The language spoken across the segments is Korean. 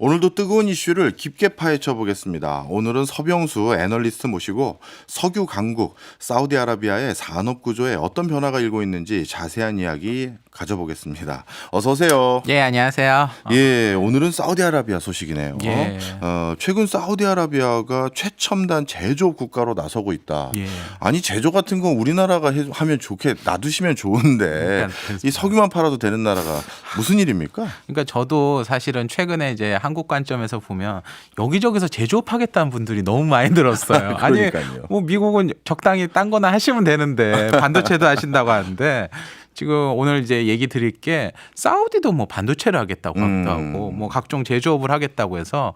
오늘도 뜨거운 이슈를 깊게 파헤쳐 보겠습니다. 오늘은 서병수 애널리스트 모시고 석유 강국 사우디아라비아의 산업 구조에 어떤 변화가 일고 있는지 자세한 이야기 가져보겠습니다. 어서 오세요. 예, 안녕하세요. 예, 오늘은 사우디아라비아 소식이네요. 예. 최근 사우디아라비아가 최첨단 제조 국가로 나서고 있다. 예. 아니 제조 같은 건 우리나라가 하면 놔두시면 좋은데 이 석유만 팔아도 되는 나라가 무슨 일입니까? 그러니까 저도 사실은 최근에 이제 한국 관점에서 보면 여기저기서 제조업하겠다는 분들이 너무 많이 들었어요. 아니, 그러니까요. 뭐 미국은 적당히 딴 거나 하시면 되는데 반도체도 하신다고 하는데 지금 오늘 이제 얘기 드릴 게 사우디도 뭐 반도체를 하겠다고 하기도 하고 뭐 각종 제조업을 하겠다고 해서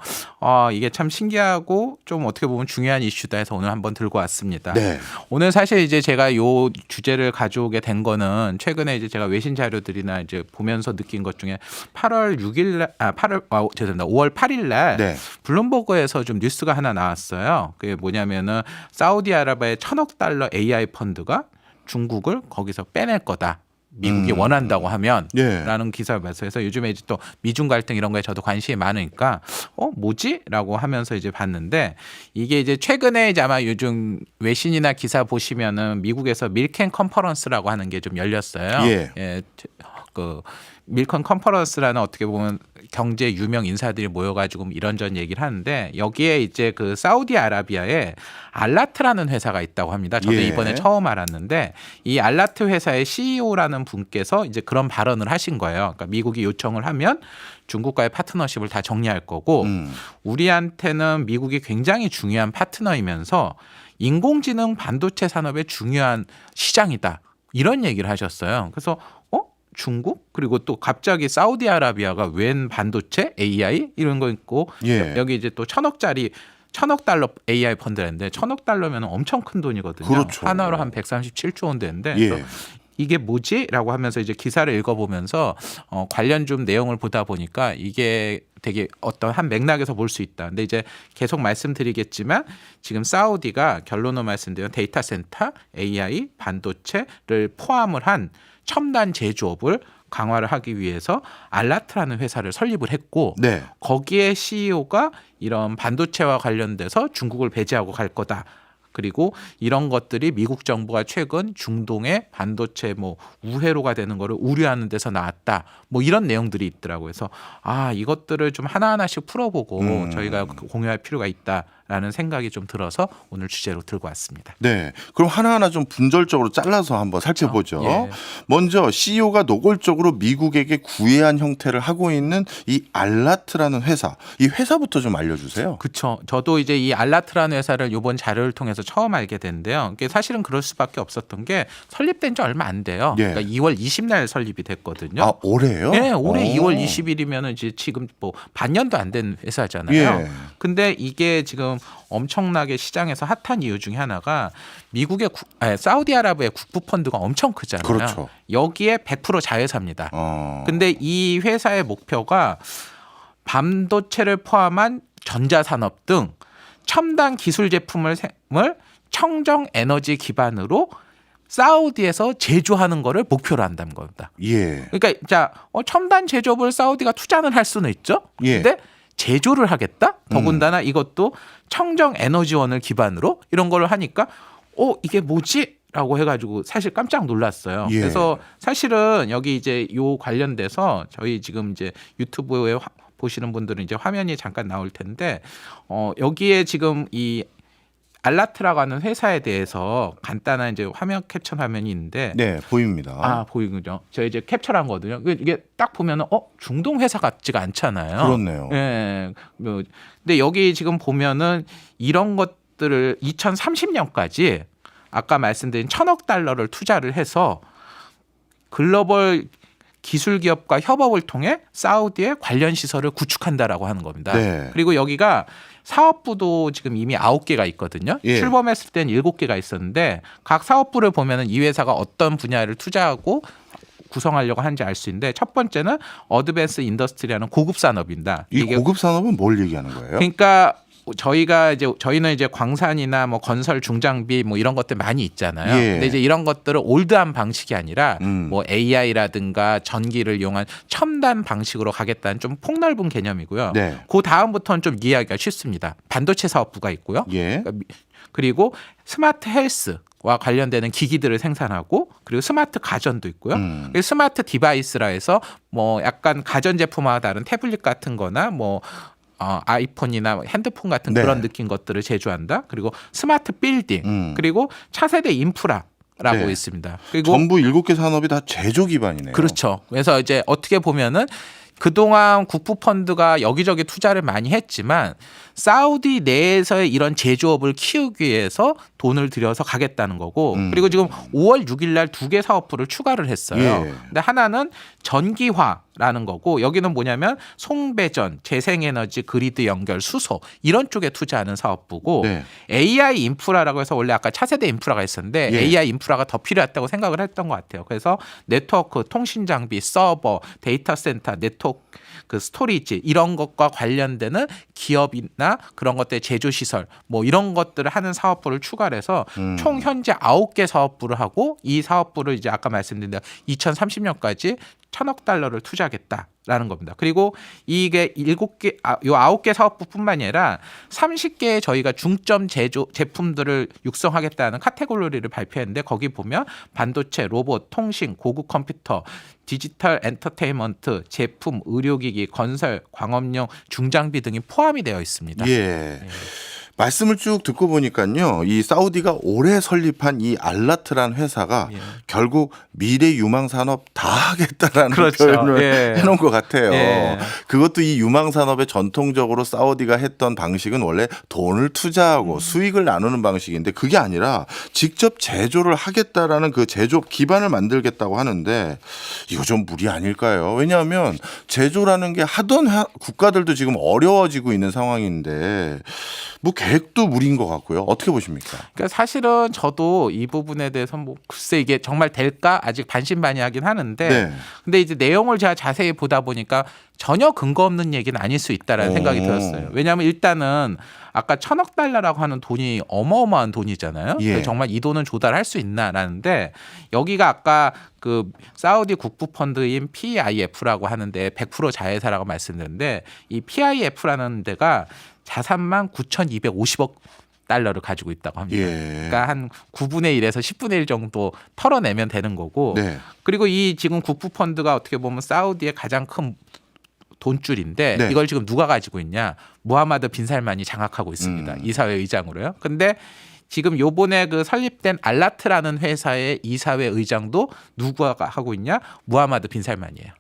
이게 참 신기하고 좀 어떻게 보면 중요한 이슈다 해서 오늘 한번 들고 왔습니다. 네. 오늘 사실 이제 제가 요 주제를 가져오게 된 거는 최근에 이제 제가 외신 자료들이나 이제 보면서 느낀 것 중에 5월 8일 날 네. 블룸버그에서 좀 뉴스가 하나 나왔어요. 그게 뭐냐면은 사우디아라비아의 1,000억 달러 AI 펀드가 중국을 거기서 빼낼 거다. 미국이 원한다고 하면 예. 라는 기사를 발표해서 요즘에 이제 또 미중 갈등 이런 거에 저도 관심이 많으니까 뭐지? 라고 하면서 이제 봤는데 이게 이제 최근에 이제 아마 요즘 외신이나 기사 보시면은 미국에서 밀켄 컨퍼런스라고 하는 게 좀 열렸어요. 예. 그 밀컨 컨퍼런스라는 어떻게 보면 경제 유명 인사들이 모여가지고 이런저런 얘기를 하는데 여기에 이제 그 사우디아라비아에 알라트라는 회사가 있다고 합니다. 저도 예. 이번에 처음 알았는데 이 알라트 회사의 CEO라는 분께서 이제 그런 발언을 하신 거예요. 그러니까 미국이 요청을 하면 중국과의 파트너십을 다 정리할 거고 우리한테는 미국이 굉장히 중요한 파트너이면서 인공지능 반도체 산업의 중요한 시장이다. 이런 얘기를 하셨어요. 그래서 중국 그리고 또 갑자기 사우디아라비아가 웬 반도체 AI 이런 거 있고 예. 여기 이제 또 1,000억 달러 AI 펀드라는데 1,000억 달러면 엄청 큰 돈이거든요. 그렇죠. 하나로 한 137조 원 되는데 예. 그래서 이게 뭐지? 라고 하면서 이제 기사를 읽어보면서 관련 좀 내용을 보다 보니까 이게 되게 어떤 한 맥락에서 볼 수 있다. 근데 이제 계속 말씀드리겠지만 지금 사우디가 결론으로 말씀드리면 데이터 센터, AI, 반도체를 포함을 한 첨단 제조업을 강화를 하기 위해서 알라트라는 회사를 설립을 했고 네. 거기에 CEO가 이런 반도체와 관련돼서 중국을 배제하고 갈 거다. 그리고 이런 것들이 미국 정부가 최근 중동의 반도체 뭐 우회로가 되는 거를 우려하는 데서 나왔다. 뭐 이런 내용들이 있더라고요. 그래서 이것들을 좀 하나하나씩 풀어보고 저희가 공유할 필요가 있다라는 생각이 좀 들어서 오늘 주제로 들고 왔습니다. 네. 그럼 하나하나 좀 분절적으로 잘라서 한번 살펴보죠. 예. 먼저 CEO가 노골적으로 미국에게 구애한 형태를 하고 있는 이 알라트라는 회사. 이 회사부터 좀 알려주세요. 그렇죠. 저도 이제 이 알라트라는 회사를 이번 자료를 통해서 처음 알게 됐는데요. 이게 사실은 그럴 수밖에 없었던 게 설립된 지 얼마 안 돼요. 예. 그러니까 2월 20날 설립이 됐거든요. 올해요? 네, 올해 오. 2월 20일이면 이제 지금 뭐 반년도 안 된 회사잖아요. 예. 근데 이게 지금 엄청나게 시장에서 핫한 이유 중에 하나가 미국의 사우디아라비아의 국부 펀드가 엄청 크잖아요. 그렇죠. 여기에 100% 자회사입니다. 어. 근데 이 회사의 목표가 반도체를 포함한 전자산업 등 첨단 기술 제품을 청정 에너지 기반으로 사우디에서 제조하는 거를 목표로 한다는 겁니다. 예. 그러니까 자 첨단 제조업을 사우디가 투자는 할 수는 있죠. 예. 근데 제조를 하겠다. 더군다나 이것도 청정 에너지원을 기반으로 이런 걸 하니까 이게 뭐지? 라고 해가지고 사실 깜짝 놀랐어요. 예. 그래서 사실은 여기 이제 요 관련돼서 저희 지금 이제 유튜브에 보시는 분들은 이제 화면이 잠깐 나올 텐데 여기에 지금 이 알라트라고 하는 회사에 대해서 간단한 이제 화면 캡처 화면이 있는데 네, 보입니다. 보이군요. 제가 이제 캡처를 한 거거든요. 이게 딱 보면은 중동 회사 같지가 않잖아요. 그렇네요. 예. 근데 여기 지금 보면은 이런 것들을 2030년까지 아까 말씀드린 1,000억 달러를 투자를 해서 글로벌 기술 기업과 협업을 통해 사우디의 관련 시설을 구축한다라고 하는 겁니다. 네. 그리고 여기가 사업부도 지금 이미 9개가 있거든요. 예. 출범했을 때는 7개가 있었는데 각 사업부를 보면은 이 회사가 어떤 분야를 투자하고 구성하려고 하는지 알 수 있는데 첫 번째는 어드밴스 인더스트리라는 고급 산업입니다. 이 고급 산업은 뭘 얘기하는 거예요? 그러니까 저희는 이제 광산이나 뭐 건설 중장비 뭐 이런 것들 많이 있잖아요. 예. 근데 이제 이런 것들을 올드한 방식이 아니라 음. 뭐 AI라든가 전기를 이용한 첨단 방식으로 가겠다는 좀 폭넓은 개념이고요. 네. 그 다음부터는 좀 이해하기가 쉽습니다. 반도체 사업부가 있고요. 예. 그리고 스마트 헬스와 관련되는 기기들을 생산하고 그리고 스마트 가전도 있고요. 그리고 스마트 디바이스라 해서 뭐 약간 가전 제품과 다른 태블릿 같은 거나 뭐 아이폰이나 핸드폰 같은 네. 그런 느낌 것들을 제조한다. 그리고 스마트 빌딩 그리고 차세대 인프라라고 네. 있습니다. 그리고 전부 7개 산업이 다 제조 기반이네요. 그렇죠. 그래서 이제 어떻게 보면은 그동안 국부 펀드가 여기저기 투자를 많이 했지만 사우디 내에서의 이런 제조업을 키우기 위해서 돈을 들여서 가겠다는 거고 그리고 지금 5월 6일 날 2개 사업부를 추가를 했어요. 예. 근데 하나는 전기화라는 거고 여기는 뭐냐면 송배전, 재생에너지 그리드 연결, 수소 이런 쪽에 투자하는 사업부고 네. AI 인프라라고 해서 원래 아까 차세대 인프라가 있었는데 예. AI 인프라가 더 필요했다고 생각을 했던 것 같아요. 그래서 네트워크, 통신 장비, 서버, 데이터 센터, 네트워크 그 스토리지 이런 것과 관련되는 기업이나 그런 것들의 제조 시설 뭐 이런 것들을 하는 사업부를 추가를 해서 총 현재 9개 사업부를 하고 이 사업부를 이제 아까 말씀드린 대로 2030년까지 1,000억 달러를 투자하겠다라는 겁니다. 그리고 이게 7개, 요 9개 사업부뿐만이 아니라 30개의 저희가 중점 제품들을 육성하겠다는 카테고리를 발표했는데 거기 보면 반도체, 로봇, 통신, 고급 컴퓨터, 디지털 엔터테인먼트, 제품, 의료기기, 건설, 광업용, 중장비 등이 포함이 되어 있습니다. 예. 말씀을 쭉 듣고 보니까요. 이 사우디가 올해 설립한 이 알라트란 회사가 예. 결국 미래 유망 산업 다 하겠다라는 그렇죠. 표현을 예. 해놓은 것 같아요. 예. 그것도 이 유망 산업에 전통적으로 사우디가 했던 방식은 원래 돈을 투자하고 수익을 나누는 방식인데 그게 아니라 직접 제조를 하겠다라는 그 제조업 기반을 만들겠다고 하는데 이거 좀 무리 아닐까요? 왜냐하면 제조라는 게 하던 국가들도 지금 어려워지고 있는 상황인데 뭐 계획도 무리인 것 같고요. 어떻게 보십니까? 그러니까 사실은 저도 이 부분에 대해서 뭐 글쎄 이게 정말 될까 아직 반신반의하긴 하는데 네. 근데 이제 내용을 제가 자세히 보다 보니까 전혀 근거 없는 얘기는 아닐 수 있다라는 생각이 들었어요. 왜냐하면 일단은 아까 1,000억 달러라고 하는 돈이 어마어마한 돈이잖아요. 예. 정말 이 돈은 조달할 수 있나라는데 여기가 아까 그 사우디 국부 펀드인 PIF라고 하는데 100% 자회사라고 말씀드렸는데 이 PIF라는 데가 자산만 9,250억 달러를 가지고 있다고 합니다. 예. 그러니까 한 9분의 1에서 10분의 1 정도 털어내면 되는 거고 네. 그리고 이 지금 국부 펀드가 어떻게 보면 사우디의 가장 큰 돈줄인데 네. 이걸 지금 누가 가지고 있냐? 무하마드 빈 살만이 장악하고 있습니다. 이사회 의장으로요. 근데 지금 요번에 그 설립된 알라트라는 회사의 이사회 의장도 누가 하고 있냐? 무하마드 빈 살만이에요.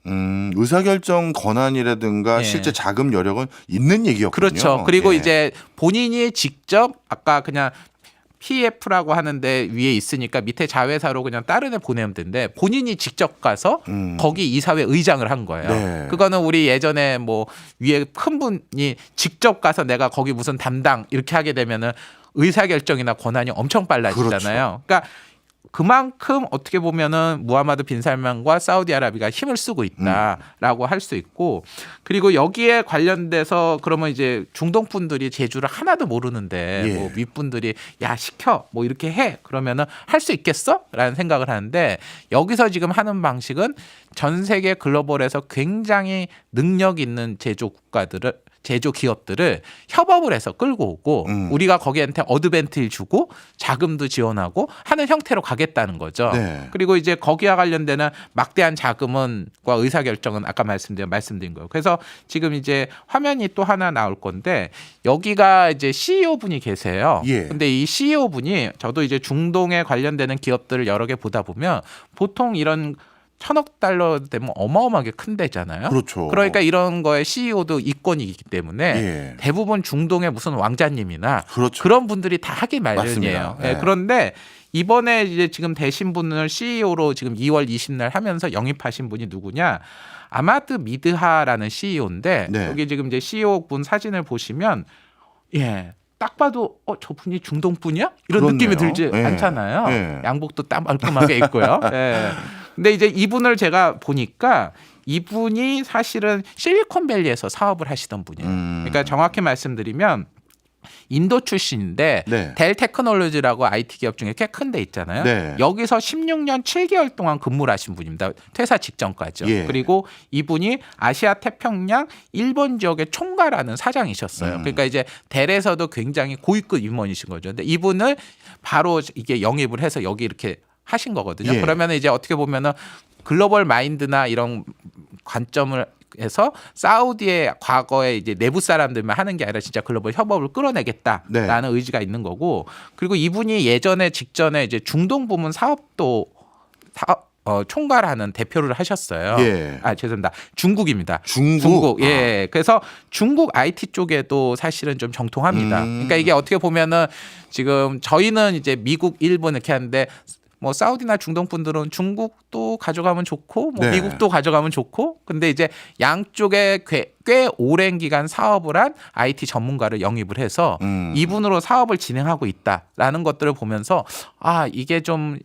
의사결정 권한이라든가 예. 실제 자금 여력은 있는 얘기였군요. 그렇죠. 그리고 예. 이제 본인이 직접 아까 그냥 PF라고 하는데 위에 있으니까 밑에 자회사로 그냥 다른 애 보내면 되는데 본인이 직접 가서 거기 이사회 의장을 한 거예요. 네. 그거는 우리 예전에 뭐 위에 큰 분이 직접 가서 내가 거기 무슨 담당 이렇게 하게 되면은 의사결정이나 권한이 엄청 빨라지잖아요. 그러니까 그만큼 어떻게 보면은 무하마드 빈 살만과 사우디아라비아가 힘을 쓰고 있다라고 할 수 있고 그리고 여기에 관련돼서 그러면 이제 중동 분들이 제주를 하나도 모르는데 예. 뭐 윗분들이 야 시켜 뭐 이렇게 해 그러면은 할 수 있겠어?라는 생각을 하는데 여기서 지금 하는 방식은 전 세계 글로벌에서 굉장히 능력 있는 제조 기업들을 협업을 해서 끌고 오고 우리가 거기한테 어드밴티를 주고 자금도 지원하고 하는 형태로 가겠다는 거죠. 네. 그리고 이제 거기와 관련되는 막대한 자금은과 의사결정은 아까 말씀드린 거예요. 그래서 지금 이제 화면이 또 하나 나올 건데 여기가 이제 CEO 분이 계세요. 예. 근데 이 CEO 분이 저도 이제 중동에 관련되는 기업들을 여러 개 보다 보면 보통 이런 1,000억 달러 되면 어마어마하게 큰 데잖아요. 그렇죠. 그러니까 이런 거에 CEO도 이권이기 때문에 예. 대부분 중동의 무슨 왕자님이나 그렇죠. 그런 분들이 다 하기 마련이에요. 맞습니다. 예, 네. 그런데 이번에 이제 지금 되신 분을 CEO로 지금 2월 20날 하면서 영입하신 분이 누구냐? 아마드 미드하라는 CEO인데 네. 여기 지금 이제 CEO 분 사진을 보시면 예. 딱 봐도 저분이 중동 분이야? 이런 그렇네요. 느낌이 들지 예. 않잖아요. 예. 양복도 딱 말끔하게 입고요. 예. 근데 이제 이분을 제가 보니까 이분이 사실은 실리콘밸리에서 사업을 하시던 분이에요. 그러니까 정확히 말씀드리면 인도 출신인데 네. 델 테크놀로지라고 IT 기업 중에 꽤 큰 데 있잖아요. 네. 여기서 16년 7개월 동안 근무를 하신 분입니다. 퇴사 직전까지요. 예. 그리고 이분이 아시아 태평양 일본 지역의 총괄하는 사장이셨어요. 그러니까 이제 델에서도 굉장히 고위급 임원이신 거죠. 근데 이분을 바로 이게 영입을 해서 여기 이렇게 하신 거거든요. 예. 그러면 이제 어떻게 보면은 글로벌 마인드나 이런 관점을 해서 사우디의 과거에 이제 내부 사람들만 하는 게 아니라 진짜 글로벌 협업을 끌어내겠다라는 의지가 있는 거고, 그리고 이분이 예전에 직전에 이제 중동 부문 사업도 총괄하는 대표를 하셨어요. 예. 죄송합니다. 중국입니다. 중국? 예. 그래서 중국 IT 쪽에도 사실은 좀 정통합니다. 그러니까 이게 어떻게 보면은 지금 저희는 이제 미국, 일본 이렇게 하는데 뭐 사우디나 중동 분들은 중국도 가져가면 좋고 뭐 네. 미국도 가져가면 좋고, 근데 이제 양쪽에 꽤 오랜 기간 사업을 한 IT 전문가를 영입을 해서 이분으로 사업을 진행하고 있다라는 것들을 보면서 이게 좀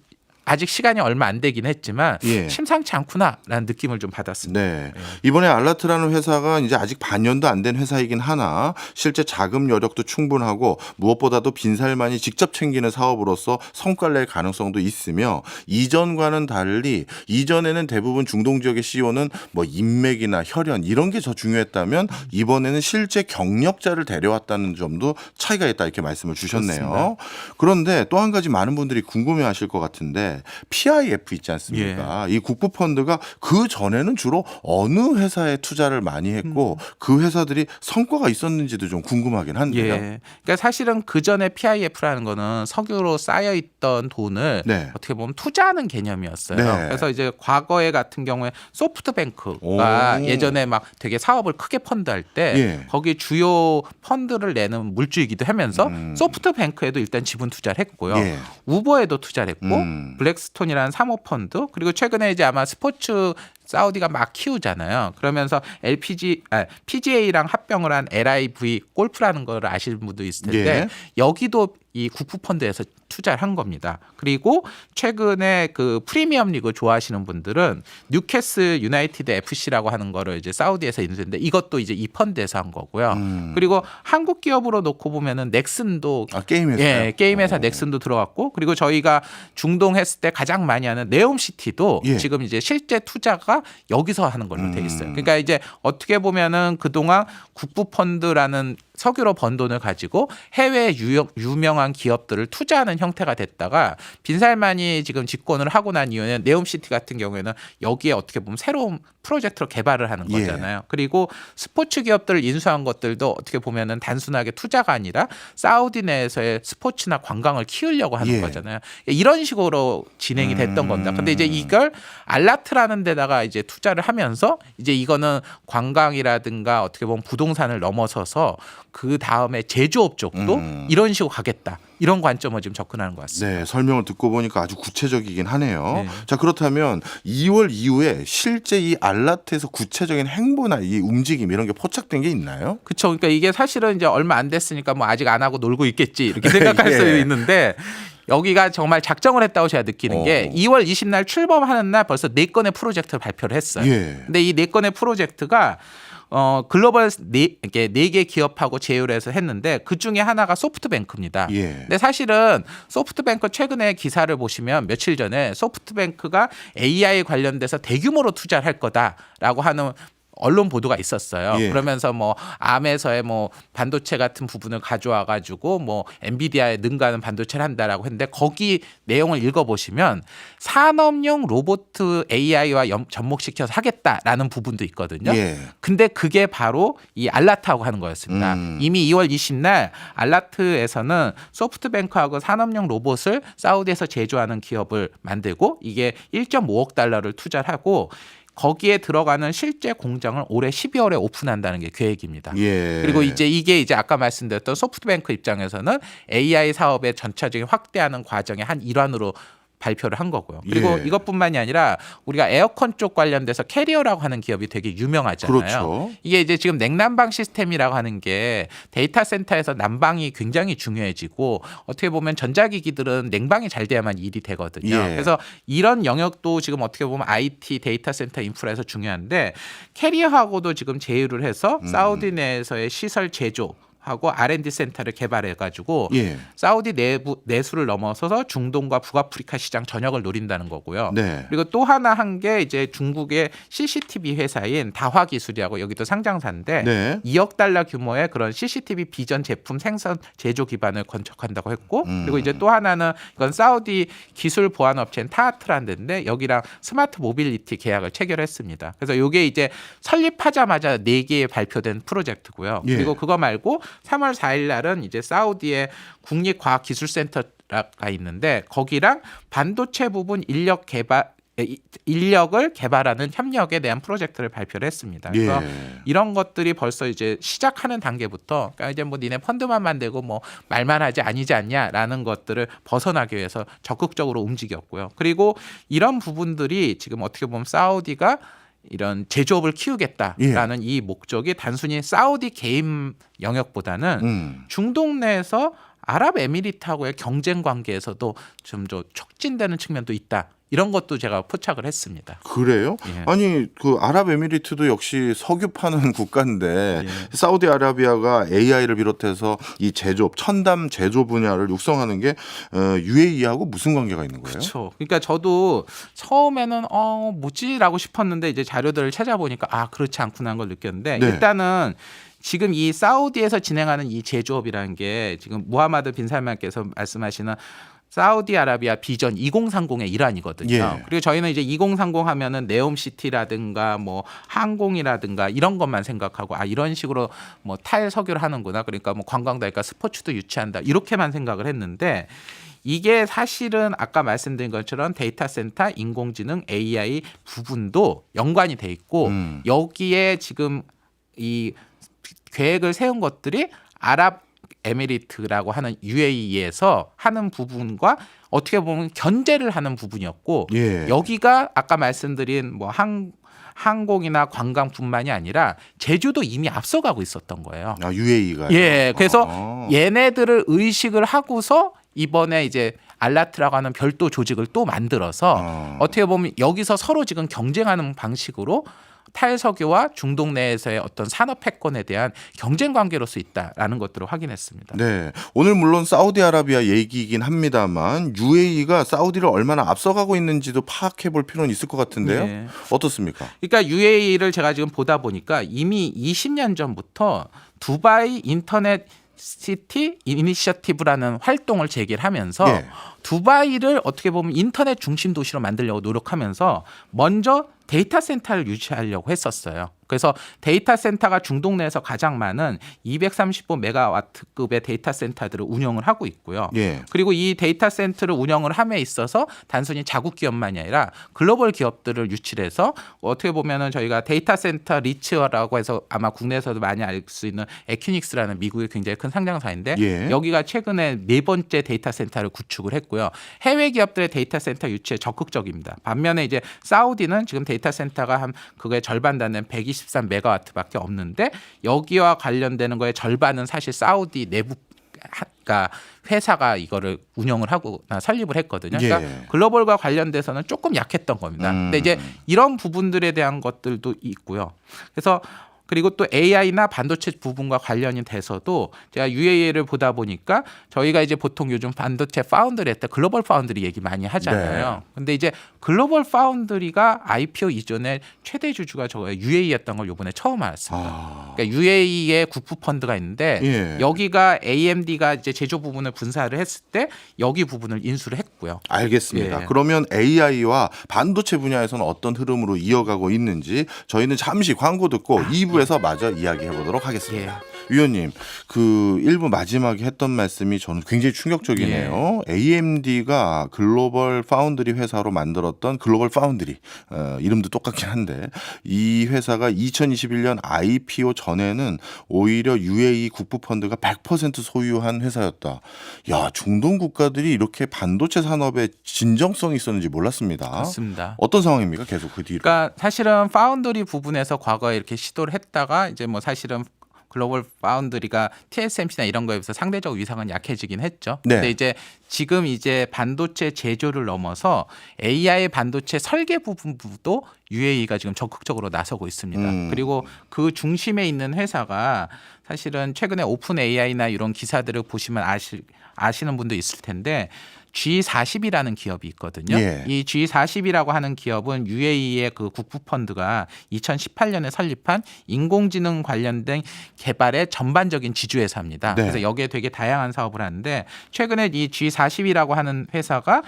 아직 시간이 얼마 안 되긴 했지만 예. 심상치 않구나라는 느낌을 좀 받았습니다. 네. 이번에 알라트라는 회사가 이제 아직 반년도 안 된 회사이긴 하나 실제 자금 여력도 충분하고 무엇보다도 빈살만이 직접 챙기는 사업으로서 성과를 낼 가능성도 있으며, 이전과는 달리 이전에는 대부분 중동 지역의 CEO는 뭐 인맥이나 혈연 이런 게 더 중요했다면 이번에는 실제 경력자를 데려왔다는 점도 차이가 있다, 이렇게 말씀을 주셨네요. 그렇습니다. 그런데 또 한 가지 많은 분들이 궁금해하실 것 같은데 PIF 있지 않습니까? 이 국부펀드가 그 전에는 주로 어느 회사에 투자를 많이 했고 그 회사들이 성과가 있었는지도 좀 궁금하긴 한데요. 예. 그러니까 사실은 그 전에 PIF라는 거는 석유로 쌓여 있던 돈을 네. 어떻게 보면 투자하는 개념이었어요. 네. 그래서 이제 과거에 같은 경우에 소프트뱅크가 오. 예전에 막 되게 사업을 크게 펀드할 때 예. 거기 주요 펀드를 내는 물주이기도 하면서 소프트뱅크에도 일단 지분 투자를 했고요. 예. 우버에도 투자를 했고 블랙스톤이라는 사모펀드, 그리고 최근에 이제 아마 스포츠 사우디가 막 키우잖아요. 그러면서 PGA랑 합병을 한 LIV 골프라는 걸 아시는 분도 있을 텐데 예. 여기도 이 국부펀드에서 투자를 한 겁니다. 그리고 최근에 그 프리미엄 리그 좋아하시는 분들은 뉴캐슬 유나이티드 FC라고 하는 거를 이제 사우디에서 인수했는데 이것도 이제 이 펀드에서 한 거고요. 그리고 한국 기업으로 놓고 보면은 넥슨도 게임 회사요? 예, 게임 회사 넥슨도 들어갔고, 그리고 저희가 중동 했을 때 가장 많이 하는 네옴시티도 예. 지금 이제 실제 투자가 여기서 하는 걸로 돼 있어요. 그러니까 이제 어떻게 보면은 그동안 국부펀드라는 석유로 번 돈을 가지고 해외 유명한 기업들을 투자하는 형태가 됐다가 빈살만이 지금 집권을 하고 난 이후에는 네옴시티 같은 경우에는 여기에 어떻게 보면 새로운 프로젝트로 개발을 하는 예. 거잖아요. 그리고 스포츠 기업들을 인수한 것들도 어떻게 보면은 단순하게 투자가 아니라 사우디 내에서의 스포츠나 관광을 키우려고 하는 예. 거잖아요. 이런 식으로 진행이 됐던 겁니다. 근데 이제 이걸 알라트라는 데다가 이제 투자를 하면서 이제 이거는 관광이라든가 어떻게 보면 부동산을 넘어서서 그 다음에 제조업 쪽도 이런 식으로 가겠다, 이런 관점을 지금 접근하는 것 같습니다. 네, 설명을 듣고 보니까 아주 구체적이긴 하네요. 네. 자, 그렇다면 2월 이후에 실제 이 알라트에서 구체적인 행보나 이 움직임 이런 게 포착된 게 있나요? 그렇죠. 그러니까 이게 사실은 이제 얼마 안 됐으니까 뭐 아직 안 하고 놀고 있겠지 이렇게 생각할 예. 수 있는데, 여기가 정말 작정을 했다고 제가 느끼는 게 2월 20날 출범하는 날 벌써 4건의 프로젝트를 발표를 했어요. 예. 근데 이 4건의 프로젝트가 글로벌 4개 기업하고 제휴를 해서 했는데 그 중에 하나가 소프트뱅크입니다. 예. 근데 사실은 소프트뱅크 최근에 기사를 보시면 며칠 전에 소프트뱅크가 AI 관련돼서 대규모로 투자를 할 거다라고 하는 언론 보도가 있었어요. 예. 그러면서 뭐 암에서의 뭐 반도체 같은 부분을 가져와 가지고 뭐 엔비디아에 능가하는 반도체를 한다라고 했는데 거기 내용을 읽어보시면 산업용 로봇 AI와 접목시켜서 하겠다라는 부분도 있거든요. 예. 근데 그게 바로 이 알라트하고 하는 거였습니다. 이미 2월 20날 알라트에서는 소프트뱅크하고 산업용 로봇을 사우디에서 제조하는 기업을 만들고 이게 1.5억 달러를 투자를 하고 거기에 들어가는 실제 공장을 올해 12월에 오픈한다는 게 계획입니다. 예. 그리고 이제 이게 이제 아까 말씀드렸던 소프트뱅크 입장에서는 AI 사업의 전체적인 확대하는 과정의 한 일환으로 발표를 한 거고요. 그리고 예. 이것뿐만이 아니라 우리가 에어컨 쪽 관련돼서 캐리어라고 하는 기업이 되게 유명하잖아요. 그렇죠. 이게 이제 지금 냉난방 시스템이라고 하는 게 데이터 센터에서 난방이 굉장히 중요해지고 어떻게 보면 전자기기들은 냉방이 잘 돼야만 일이 되거든요. 예. 그래서 이런 영역도 지금 어떻게 보면 IT 데이터 센터 인프라에서 중요한데 캐리어하고도 지금 제휴를 해서 사우디 내에서의 시설 제조 하고 R&D 센터를 개발해가지고 예. 사우디 내수를 넘어서서 중동과 북아프리카 시장 전역을 노린다는 거고요. 네. 그리고 또 하나 한 게 이제 중국의 CCTV 회사인 다화기술이라고 여기도 상장사인데 네. 2억 달러 규모의 그런 CCTV 비전 제품 생산 제조 기반을 건축한다고 했고 그리고 이제 또 하나는 이건 사우디 기술 보안 업체인 타하트라는 데인데 여기랑 스마트 모빌리티 계약을 체결했습니다. 그래서 이게 이제 설립하자마자 4개에 발표된 프로젝트고요. 예. 그리고 그거 말고 3월 4일 날은 이제 사우디의 국립과학기술센터가 있는데 거기랑 반도체 부분 인력을 개발하는 협력에 대한 프로젝트를 발표를 했습니다. 그래서 예. 이런 것들이 벌써 이제 시작하는 단계부터 그러니까 이제 뭐 니네 펀드만 만들고 뭐 말만 하지 아니지 않냐라는 것들을 벗어나기 위해서 적극적으로 움직였고요. 그리고 이런 부분들이 지금 어떻게 보면 사우디가 이런 제조업을 키우겠다라는 이 목적이 단순히 사우디 개인 영역보다는 중동 내에서 아랍에미리트하고의 경쟁 관계에서도 좀 촉진되는 측면도 있다. 이런 것도 제가 포착을 했습니다. 그래요? 예. 아니 그 아랍에미리트도 역시 석유 파는 국가인데 예. 사우디아라비아가 AI를 비롯해서 이 제조업 첨단 제조 분야를 육성하는 게 UAE하고 무슨 관계가 있는 거예요? 그렇죠. 그러니까 저도 처음에는 뭐지라고 싶었는데 이제 자료들을 찾아보니까 그렇지 않구나 하는 걸 느꼈는데 네. 일단은 지금 이 사우디에서 진행하는 이 제조업이라는 게 지금 무하마드 빈 살만께서 말씀하시는 사우디아라비아 비전 2030의 일환이거든요. 예. 그리고 저희는 이제 2030 하면은 네옴시티라든가 뭐 항공이라든가 이런 것만 생각하고 이런 식으로 뭐 탈석유를 하는구나. 그러니까 뭐 관광도 할까 스포츠도 유치한다. 이렇게만 생각을 했는데 이게 사실은 아까 말씀드린 것처럼 데이터 센터, 인공지능, AI 부분도 연관이 돼 있고 여기에 지금 이 계획을 세운 것들이 아랍에미리트라고 하는 UAE에서 하는 부분과 어떻게 보면 견제를 하는 부분이었고 예. 여기가 아까 말씀드린 뭐 항공이나 관광뿐만이 아니라 제주도 이미 앞서가고 있었던 거예요. UAE가. 예, 그래서 얘네들을 의식을 하고서 이번에 이제 알라트라고 하는 별도 조직을 또 만들어서 어떻게 보면 여기서 서로 지금 경쟁하는 방식으로 탈석유와 중동 내에서의 어떤 산업 패권에 대한 경쟁 관계로서 있다라는 것들을 확인했습니다. 네, 오늘 물론 사우디아라비아 얘기이긴 합니다만 UAE가 사우디를 얼마나 앞서가고 있는지도 파악해 볼 필요는 있을 것 같은데요. 네. 어떻습니까? 그러니까 UAE를 제가 지금 보다 보니까 이미 20년 전부터 두바이 인터넷 시티 이니셔티브라는 활동을 제기하면서 예. 두바이를 어떻게 보면 인터넷 중심 도시로 만들려고 노력하면서 먼저 데이터 센터를 유치하려고 했었어요. 그래서 데이터 센터가 중동 내에서 가장 많은 235메가와트급의 데이터 센터들을 운영을 하고 있고요. 예. 그리고 이 데이터 센터를 운영을 함에 있어서 단순히 자국 기업만이 아니라 글로벌 기업들을 유치를 해서 어떻게 보면은 저희가 데이터 센터 리츠라고 해서 아마 국내에서도 많이 알 수 있는 에큐닉스라는 미국의 굉장히 큰 상장사인데 예. 여기가 최근에 4번째 데이터 센터를 구축을 했고요. 해외 기업들의 데이터 센터 유치에 적극적입니다. 반면에 이제 사우디는 지금 데이터 센터가 한 그거의 절반 되는 123메가와트밖에 없는데 여기와 관련되는 거의 절반은 사실 사우디 내부 그러니까 회사가 이거를 운영을 하고 설립을 했거든요. 그러니까 예. 글로벌과 관련돼서는 조금 약했던 겁니다. 근데 이제 이런 부분들에 대한 것들도 있고요. 그래서 그리고 또 AI나 반도체 부분과 관련이 돼서도 제가 UAE를 보다 보니까 저희가 이제 보통 요즘 반도체 파운드리 했다 글로벌 파운드리 얘기 많이 하잖아요. 네. 근데 이제 글로벌 파운드리가 IPO 이전에 최대 주주가 저거 UAE였던 걸 이번에 처음 알았습니다. 그러니까 UAE의 국부 펀드가 있는데 예. 여기가 AMD가 이제 제조 부분을 분사를 했을 때 여기 부분을 인수를 했고요. 알겠습니다. 예. 그러면 AI와 반도체 분야에서는 어떤 흐름으로 이어가고 있는지 저희는 잠시 광고 듣고 2부에서 마저 이야기해 보도록 하겠습니다. 위원님, 그 1부 마지막에 했던 말씀이 저는 굉장히 충격적이네요. AMD가 글로벌 파운드리 회사로 만들었던 글로벌 파운드리, 이름도 똑같긴 한데 이 회사가 2021년 IPO 전에는 오히려 UAE 국부펀드가 100% 소유한 회사였다. 야, 중동 국가들이 이렇게 반도체 산업에 진정성이 있었는지 몰랐습니다. 그렇습니다. 어떤 상황입니까? 계속 그 뒤로. 그러니까 사실은 파운드리 부분에서 과거에 이렇게 시도를 했다가 이제 뭐 사실은 글로벌 파운드리가 TSMC나 이런 거에 비해서 상대적 위상은 약해지긴 했죠. 네. 근데 이제 지금 이제 반도체 제조를 넘어서 AI 반도체 설계 부분도 UAE가 지금 적극적으로 나서고 있습니다. 그리고 그 중심에 있는 회사가 사실은 최근에 오픈 AI나 이런 기사들을 보시면 아시는 분도 있을 텐데 G40이라는 기업이 있거든요. 예. 이 G40이라고 하는 기업은 UAE의 그 국부 펀드가 2018년에 설립한 인공지능 관련된 개발의 전반적인 지주회사입니다. 네. 그래서 여기에 되게 다양한 사업을 하는데 최근에 이 G40이라고 하는 회사가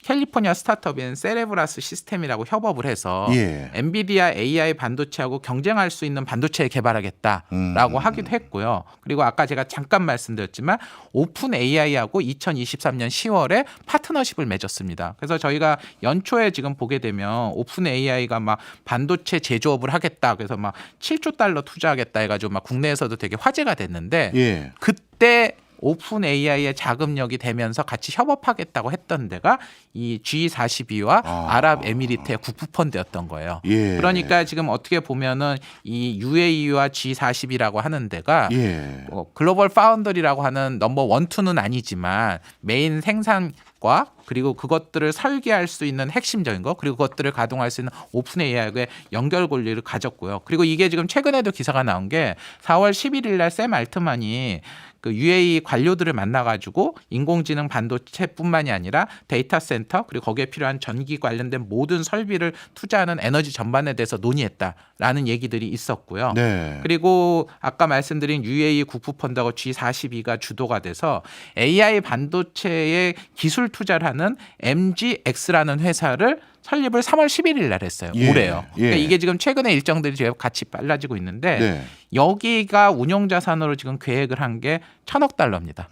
캘리포니아 스타트업인 세레브라스 시스템이라고 협업을 해서 예. 엔비디아 AI 반도체하고 경쟁할 수 있는 반도체를 개발하겠다라고 하기도 했고요. 그리고 아까 제가 잠깐 말씀드렸지만 오픈 AI하고 2023년 10월에 파트너십을 맺었습니다. 그래서 저희가 연초에 지금 보게 되면 오픈 AI가 막 반도체 제조업을 하겠다. 그래서 막 7조 달러 투자하겠다 해가지고 막 국내에서도 되게 화제가 됐는데 예. 그때 오픈 AI의 자금력이 되면서 같이 협업하겠다고 했던 데가 이 G42와 아랍에미리트의 국부 펀드였던 거예요. 예. 그러니까 지금 어떻게 보면은 이 UAE와 G40이라고 하는 데가 예. 글로벌 파운더리라고 하는 넘버 1, 2는 아니지만 메인 생산과 그리고 그것들을 설계할 수 있는 핵심적인 거 그리고 그것들을 가동할 수 있는 오픈 AI의 연결 권리를 가졌고요. 그리고 이게 지금 최근에도 기사가 나온 게 4월 11일 날 샘 알트만이 그 UAE 관료들을 만나가지고 인공지능 반도체뿐만이 아니라 데이터 센터 그리고 거기에 필요한 전기 관련된 모든 설비를 투자하는 에너지 전반에 대해서 논의했다라는 얘기들이 있었고요. 네. 그리고 아까 말씀드린 UAE 국부펀드하고 G42가 주도가 돼서 AI 반도체에 기술 투자를 하는 MGX라는 회사를 설립을 3월 11일 날 했어요. 예. 올해요. 그러니까 예. 이게 지금 최근에 일정들이 지금 같이 빨라지고 있는데 네. 여기가 운용 자산으로 지금 계획을 한 게 1,000억 달러입니다.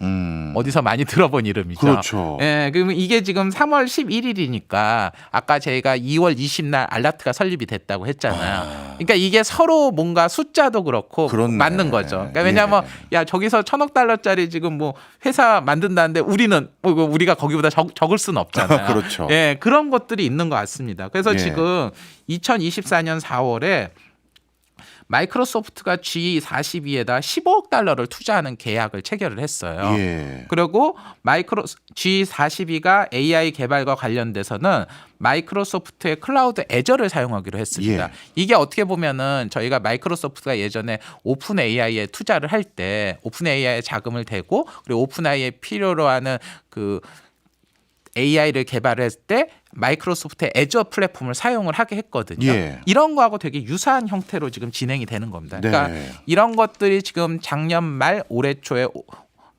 어디서 많이 들어본 이름이죠. 그렇죠. 예, 그러면 이게 지금 3월 11일이니까 아까 저희가 2월 20날 알라트가 설립이 됐다고 했잖아요. 그러니까 이게 서로 뭔가 숫자도 그렇고 그렇네. 맞는 거죠. 그러니까 왜냐하면 야 저기서 1,000억 달러짜리 지금 뭐 회사 만든다는데 우리는 우리가 거기보다 적을 수는 없잖아요. 그렇죠. 예, 그런 것들이 있는 것 같습니다. 그래서 예. 지금 2024년 4월에 마이크로소프트가 G42에다 15억 달러를 투자하는 계약을 체결을 했어요. 예. 그리고 G42가 AI 개발과 관련돼서는 마이크로소프트의 클라우드 애저를 사용하기로 했습니다. 예. 이게 어떻게 보면은 저희가 마이크로소프트가 예전에 오픈 AI에 투자를 할 때 오픈 AI에 자금을 대고 그리고 오픈 AI에 필요로 하는 그 AI를 개발했을 때 마이크로소프트의 애저 플랫폼을 사용을 하게 했거든요. 예. 이런 거하고 되게 유사한 형태로 지금 진행이 되는 겁니다. 그러니까 네. 이런 것들이 지금 작년 말 올해 초에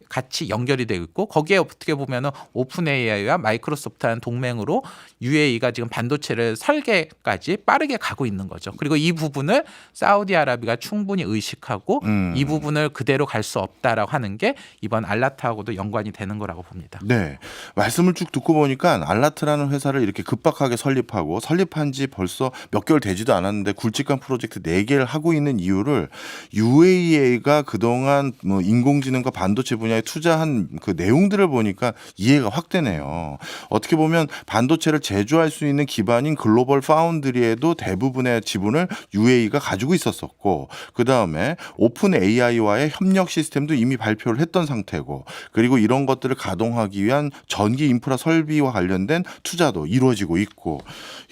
같이 연결이 되고 있고 거기에 어떻게 보면은 오픈 AI와 마이크로소프트라는 동맹으로 UAE가 지금 반도체를 설계까지 빠르게 가고 있는 거죠. 그리고 이 부분을 사우디아라비아가 충분히 의식하고 이 부분을 그대로 갈 수 없다라고 하는 게 이번 알라트하고도 연관이 되는 거라고 봅니다. 네. 말씀을 쭉 듣고 보니까 알라트라는 회사를 이렇게 급박하게 설립한 지 벌써 몇 개월 되지도 않았는데 굵직한 프로젝트 4개를 하고 있는 이유를 UAE가 그동안 뭐 인공지능과 반도체 분야에 투자한 그 내용들을 보니까 이해가 확 되네요. 어떻게 보면 반도체를 제조할 수 있는 기반인 글로벌 파운드리에도 대부분의 지분을 UAE가 가지고 있었었고 그다음에 오픈 AI와의 협력 시스템도 이미 발표를 했던 상태고 그리고 이런 것들을 가동하기 위한 전기 인프라 설비와 관련된 투자도 이루어지고 있고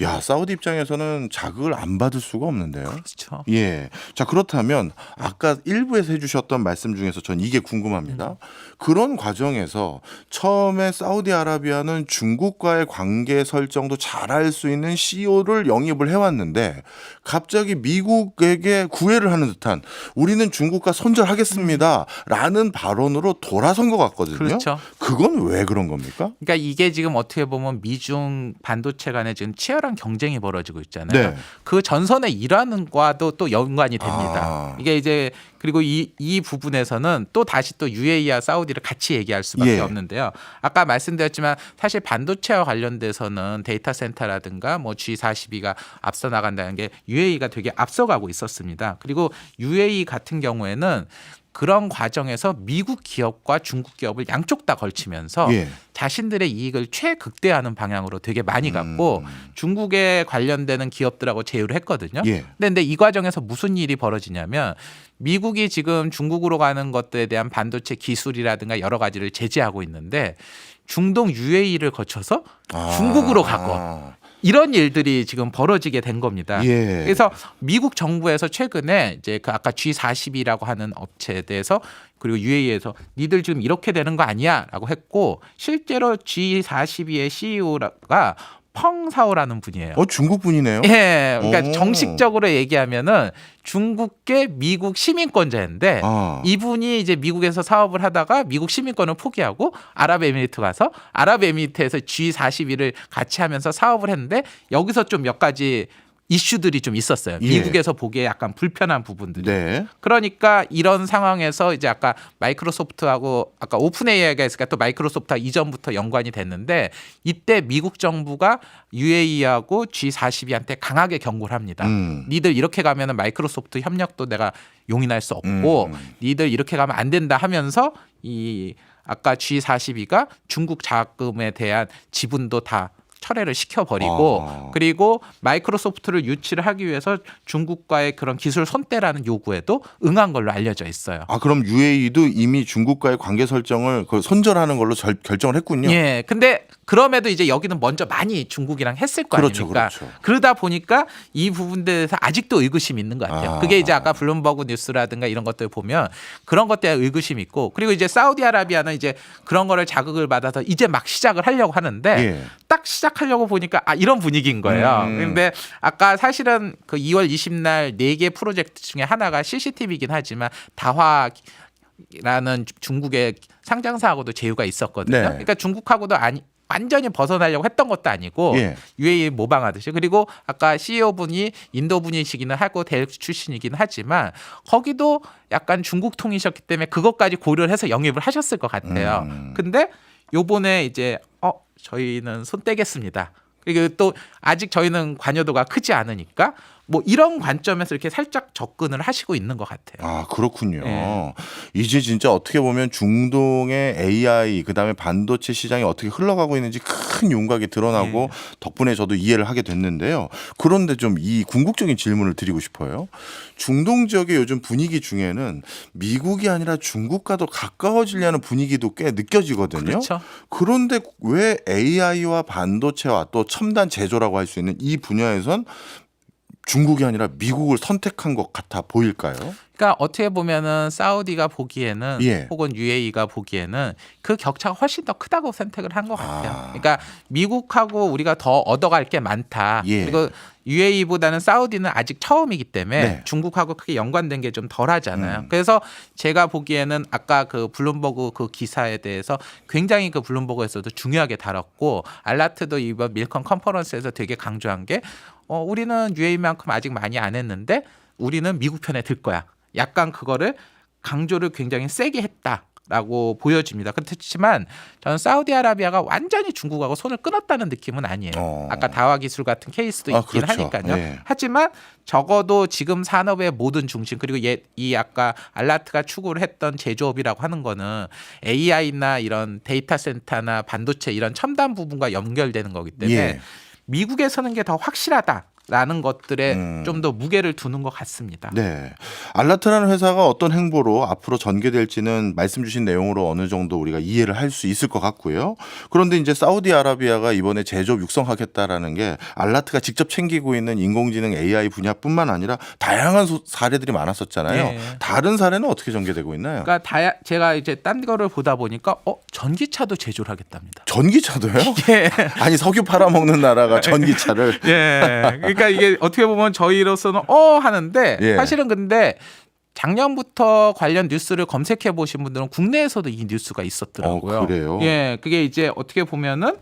야, 사우디 입장에서는 자극을 안 받을 수가 없는데요. 그렇죠. 예. 자, 그렇다면 아까 일부에서 해주셨던 말씀 중에서 전 이게 궁금합니다. 그런 과정에서 처음에 사우디아라비아는 중국과의 관계 설정도 잘할 수 있는 CEO를 영입을 해왔는데 갑자기 미국에게 구애를 하는 듯한 우리는 중국과 손절하겠습니다 라는 발언으로 돌아선 것 같거든요. 그렇죠. 그건 왜 그런 겁니까? 그러니까 이게 지금 어떻게 보면 미중 반도체 간에 지금 치열한 경쟁이 벌어지고 있잖아요. 네. 그 전선에 일하는 과도 또 연관이 됩니다. 아. 이게 이제 그리고 이 부분에서는 또 다시 또 UAE와 사우디를 같이 얘기할 수밖에 예. 없는데요. 아까 말씀드렸지만 사실 반도체와 관련돼서는 데이터 센터라든가 뭐 G42가 앞서 나간다는 게 UAE가 되게 앞서가고 있었습니다. 그리고 UAE 같은 경우에는 그런 과정에서 미국 기업과 중국 기업을 양쪽 다 걸치면서 예. 자신들의 이익을 최극대화하는 방향으로 되게 많이 갔고 중국에 관련되는 기업들하고 제휴를 했거든요. 예. 근데 이 과정에서 무슨 일이 벌어지냐면 미국이 지금 중국으로 가는 것들에 대한 반도체 기술이라든가 여러 가지를 제재하고 있는데 중동 UAE를 거쳐서 중국으로 가고 이런 일들이 지금 벌어지게 된 겁니다. 예. 그래서 미국 정부에서 최근에 이제 그 아까 G40이라고 하는 업체에 대해서 그리고 UAE에서 니들 지금 이렇게 되는 거 아니야라고 했고 실제로 G42의 CEO가 펑사오라는 분이에요. 중국 분이네요. 예, 그러니까 오. 정식적으로 얘기하면은 중국계 미국 시민권자인데 이분이 이제 미국에서 사업을 하다가 미국 시민권을 포기하고 아랍에미리트 가서 아랍에미리트에서 G41을 같이 하면서 사업을 했는데 여기서 좀 몇 가지 이슈들이 좀 있었어요. 예. 미국에서 보기에 약간 불편한 부분들이. 네. 그러니까 이런 상황에서 이제 아까 마이크로소프트하고 아까 오픈 AI가 있으니까 또 마이크로소프트가 이전부터 연관이 됐는데 이때 미국 정부가 UAE하고 G42한테 강하게 경고를 합니다. 니들 이렇게 가면은 마이크로소프트 협력도 내가 용인할 수 없고 니들 이렇게 가면 안 된다 하면서 이 아까 G42가 중국 자금에 대한 지분도 다 철회를 시켜버리고 그리고 마이크로소프트를 유치를 하기 위해서 중국과의 그런 기술 손대라는 요구에도 응한 걸로 알려져 있어요. 그럼 UAE도 이미 중국과의 관계 설정을 손절하는 걸로 결정을 했군요. 예. 근데 그럼에도 이제 여기는 먼저 많이 중국이랑 했을 거 그렇죠, 아닙니까? 그렇죠. 그러다 보니까 이 부분들에서 아직도 의구심이 있는 것 같아요. 그게 이제 아까 블룸버그 뉴스라든가 이런 것들 보면 그런 것에 대한 의구심이 있고 그리고 이제 사우디아라비아는 이제 그런 거를 자극을 받아서 이제 막 시작을 하려고 하는데 예. 딱 시작하려고 보니까 이런 분위기인 거예요. 근데 아까 사실은 그 2월 20날 4개 프로젝트 중에 하나가 CCTV이긴 하지만 다화라는 중국의 상장사하고도 제휴가 있었거든요. 네. 그러니까 중국하고도 완전히 벗어나려고 했던 것도 아니고 예. UAE 모방하듯이 그리고 아까 CEO 분이 인도 분이시기는 하고 델 출신이긴 하지만 거기도 약간 중국 통이셨기 때문에 그것까지 고려를 해서 영입을 하셨을 것 같아요. 근데 요번에 이제 저희는 손 떼겠습니다. 그리고 또 아직 저희는 관여도가 크지 않으니까 뭐 이런 관점에서 이렇게 살짝 접근을 하시고 있는 것 같아요. 그렇군요. 네. 이제 진짜 어떻게 보면 중동의 AI 그다음에 반도체 시장이 어떻게 흘러가고 있는지 큰 윤곽이 드러나고 덕분에 저도 이해를 하게 됐는데요. 그런데 좀 이 궁극적인 질문을 드리고 싶어요. 중동 지역의 요즘 분위기 중에는 미국이 아니라 중국과도 가까워지려는 분위기도 꽤 느껴지거든요. 그렇죠. 그런데 왜 AI와 반도체와 또 첨단 제조라고 할 수 있는 이 분야에선 중국이 아니라 미국을 선택한 것 같아 보일까요? 그러니까 어떻게 보면은 사우디가 보기에는 혹은 UAE가 보기에는 그 격차가 훨씬 더 크다고 선택을 한 것 같아요. 그러니까 미국하고 우리가 더 얻어갈 게 많다. 그리고 UAE보다는 사우디는 아직 처음이기 때문에 중국하고 크게 연관된 게 좀 덜하잖아요. 그래서 제가 보기에는 아까 그 블룸버그 그 기사에 대해서 굉장히 그 블룸버그에서도 중요하게 다뤘고 알라트도 이번 밀컨 컨퍼런스에서 되게 강조한 게 우리는 UAE만큼 아직 많이 안 했는데 우리는 미국 편에 들 거야. 약간 그거를 강조를 굉장히 세게 했다라고 보여집니다. 그렇지만 저는 사우디아라비아가 완전히 중국하고 손을 끊었다는 느낌은 아니에요. 아까 다화 기술 같은 케이스도 있긴 그렇죠. 하니까요. 하지만 적어도 지금 산업의 모든 중심 그리고 이 아까 알라트가 추구를 했던 제조업이라고 하는 거는 AI나 이런 데이터 센터나 반도체 이런 첨단 부분과 연결되는 거기 때문에 미국에 서는 게 더 확실하다라는 것들에 좀 더 무게를 두는 것 같습니다. 네. 알라트라는 회사가 어떤 행보로 앞으로 전개될지는 말씀 주신 내용으로 어느 정도 우리가 이해를 할 수 있을 것 같고요. 그런데 이제 사우디아라비아가 이번에 제조업 육성하겠다라는 게 알라트가 직접 챙기고 있는 인공지능 AI 분야뿐만 아니라 다양한 사례들이 많았었잖아요. 다른 사례는 어떻게 전개되고 있나요? 그러니까 제가 이제 딴 거를 보다 보니까 전기차도 제조를 하겠답니다. 전기차도요? 아니 석유 팔아먹는 나라가 전기차를. 그러니까 이게 어떻게 보면 저희로서는 하는데 사실은 근데 작년부터 관련 뉴스를 검색해 보신 분들은 국내에서도 이 뉴스가 있었더라고요. 그래요? 그게 이제 어떻게 보면은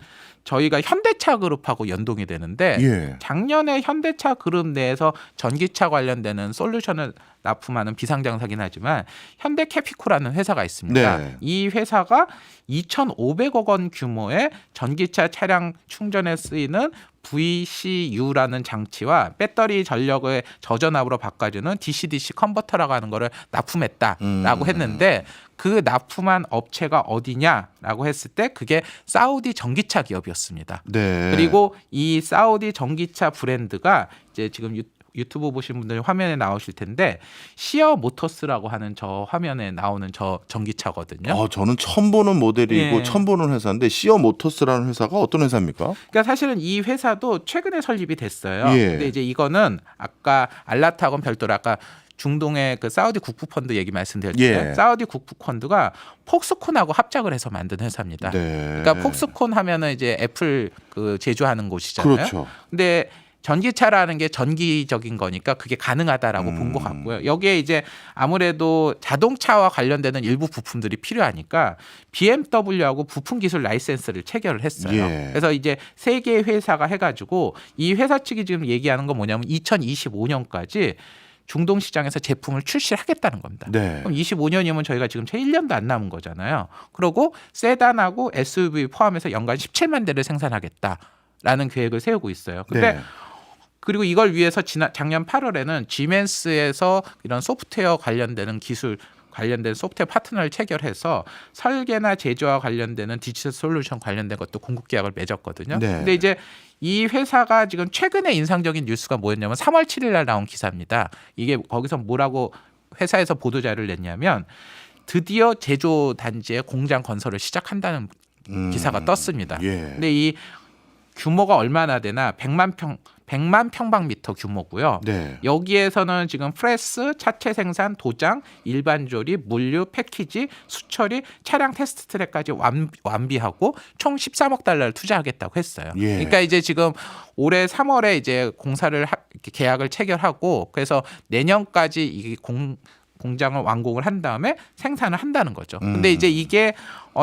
저희가 현대차 그룹하고 연동이 되는데 작년에 현대차 그룹 내에서 전기차 관련되는 솔루션을 납품하는 비상장사긴 하지만 현대캐피코라는 회사가 있습니다. 이 회사가 2,500억 원 규모의 전기차 차량 충전에 쓰이는 VCU라는 장치와 배터리 전력을 저전압으로 바꿔주는 DC-DC 컨버터라고 하는 거를 납품했다라고 했는데 그 납품한 업체가 어디냐라고 했을 때 그게 사우디 전기차 기업이었습니다. 네. 그리고 이 사우디 전기차 브랜드가 이제 지금 유튜브 보신 분들 화면에 나오실 텐데 시어 모터스라고 하는 저 화면에 나오는 저 전기차거든요. 저는 처음 보는 모델이고 예. 처음 보는 회사인데 시어 모터스라는 회사가 어떤 회사입니까? 그러니까 사실은 이 회사도 최근에 설립이 됐어요. 예. 근데 이제 이거는 아까 알라트하고는 별도로 아까 중동의 그 사우디 국부펀드 얘기 말씀드렸잖아요. 예. 사우디 국부펀드가 폭스콘하고 합작을 해서 만든 회사입니다. 네. 그러니까 폭스콘 하면은 이제 애플 그 제조하는 곳이잖아요. 그렇죠. 근데 전기차라는 게 전기적인 거니까 그게 가능하다라고 본 것 같고요. 여기에 이제 아무래도 자동차와 관련되는 일부 부품들이 필요하니까 BMW하고 부품 기술 라이센스를 체결을 했어요. 예. 그래서 이제 세 개의 회사가 해가지고 이 회사 측이 지금 얘기하는 건 뭐냐면 2025년까지 중동 시장에서 제품을 출시하겠다는 겁니다. 네. 그럼 25년이면 저희가 지금 채 1년도 안 남은 거잖아요. 그리고 세단하고 SUV 포함해서 연간 17만 대를 생산하겠다라는 계획을 세우고 있어요. 근데 네. 그리고 이걸 위해서 작년 8월에는 지멘스에서 이런 소프트웨어 관련되는 기술 관련된 소프트웨어 파트너를 체결해서 설계나 제조와 관련되는 디지털 솔루션 관련된 것도 공급 계약을 맺었거든요. 네. 근데 이제 이 회사가 지금 최근에 인상적인 뉴스가 뭐였냐면 3월 7일 날 나온 기사입니다. 이게 거기서 뭐라고 회사에서 보도 자료를 냈냐면 드디어 제조 단지에 공장 건설을 시작한다는 기사가 떴습니다. 예. 근데 이 규모가 얼마나 되나 100만 평방미터 규모고요. 네. 여기에서는 지금 프레스, 차체 생산, 도장, 일반 조립, 물류, 패키지, 수처리, 차량 테스트 트랙까지 완비하고 총 13억 달러를 투자하겠다고 했어요. 예. 그러니까 이제 지금 올해 3월에 이제 공사를 계약을 체결하고 그래서 내년까지 이 공장을 완공을 한 다음에 생산을 한다는 거죠. 근데 이제 이게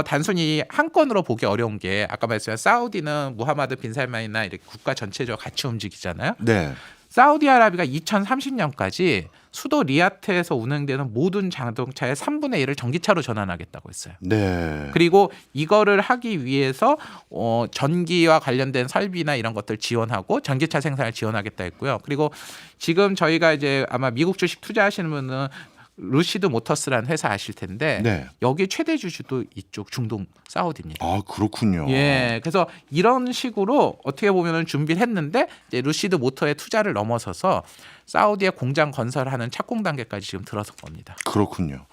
단순히 한 건으로 보기 어려운 게 아까 말씀하신 사우디는 무하마드 빈 살만이나 이렇게 국가 전체적으로 같이 움직이잖아요. 네. 사우디아라비아가 2030년까지 수도 리야드에서 운행되는 모든 자동차의 3분의 1을 전기차로 전환하겠다고 했어요. 네. 그리고 이거를 하기 위해서 전기와 관련된 설비나 이런 것들 지원하고 전기차 생산을 지원하겠다 했고요. 그리고 지금 저희가 이제 아마 미국 주식 투자하시는 분은 루시드 모터스라는 회사 아실 텐데 네. 여기 최대 주주도 이쪽 중동 사우디입니다. 아, 그렇군요. 예, 그래서 이런 식으로 어떻게 보면은 준비를 했는데 이제 루시드 모터의 투자를 넘어서서 사우디의 공장 건설하는 착공 단계까지 지금 들어선 겁니다. 그렇군요.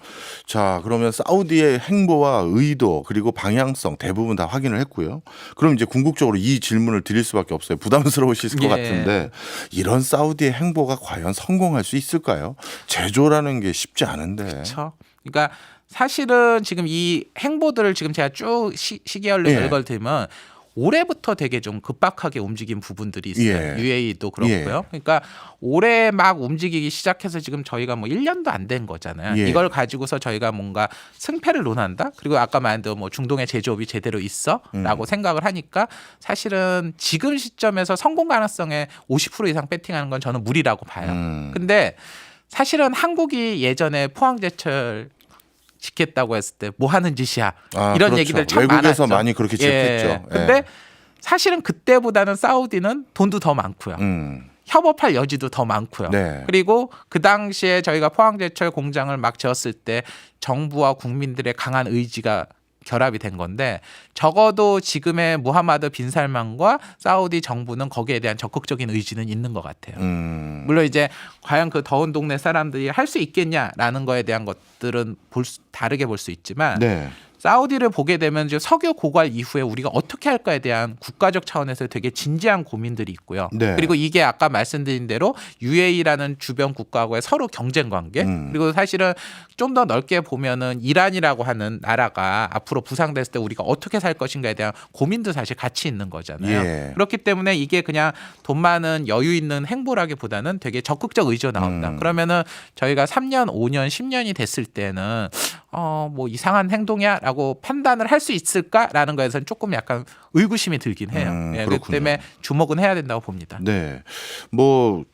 자, 그러면 사우디의 행보와 의도 그리고 방향성 대부분 다 확인을 했고요. 그럼 이제 궁극적으로 이 질문을 드릴 수밖에 없어요. 부담스러우실 것 예. 같은데 이런 사우디의 행보가 과연 성공할 수 있을까요? 제조라는 게 쉽지 않은데. 그렇죠. 그러니까 사실은 지금 이 행보들을 지금 제가 쭉 시계열로 예. 열거드리면 올해부터 되게 좀 급박하게 움직인 부분들이 있어요. 예. UAE도 그렇고요. 예. 그러니까 올해 막 움직이기 시작해서 지금 저희가 뭐 1년도 안 된 거잖아요. 예. 이걸 가지고서 저희가 뭔가 승패를 논한다. 그리고 아까 말한 대로 뭐 중동의 제조업이 제대로 있어라고 생각을 하니까 사실은 지금 시점에서 성공 가능성에 50% 이상 배팅하는 건 저는 무리라고 봐요. 근데 사실은 한국이 예전에 포항제철 짓겠다고 했을 때 뭐 하는 짓이야 이런 그렇죠. 얘기들 참 외국에서 많았죠. 많이 그렇게 지적했죠. 예. 근데 사실은 그때보다는 사우디는 돈도 더 많고요. 협업할 여지도 더 많고요. 네. 그리고 그 당시에 저희가 포항제철 공장을 막 지었을 때 정부와 국민들의 강한 의지가 결합이 된 건데 적어도 지금의 무하마드 빈 살만과 사우디 정부는 거기에 대한 적극적인 의지는 있는 것 같아요. 물론 이제 과연 그 더운 동네 사람들이 할 수 있겠냐라는 거에 대한 것들은 다르게 볼 수 있지만 네. 사우디를 보게 되면 이제 석유 고갈 이후에 우리가 어떻게 할까에 대한 국가적 차원에서 되게 진지한 고민들이 있고요. 네. 그리고 이게 아까 말씀드린 대로 UAE라는 주변 국가하고의 서로 경쟁 관계 그리고 사실은 좀 더 넓게 보면은 이란이라고 하는 나라가 앞으로 부상됐을 때 우리가 어떻게 살 것인가에 대한 고민도 사실 같이 있는 거잖아요. 예. 그렇기 때문에 이게 그냥 돈 많은 여유 있는 행보라기보다는 되게 적극적 의지가 나온다. 그러면은 저희가 3년, 5년, 10년이 됐을 때는 뭐 이상한 행동이야라고 판단을 할 수 있을까라는 거에서는 조금 약간 의구심이 들긴 해요. 예, 그렇기 그렇군요. 때문에 주목은 해야 된다고 봅니다. 네. 뭐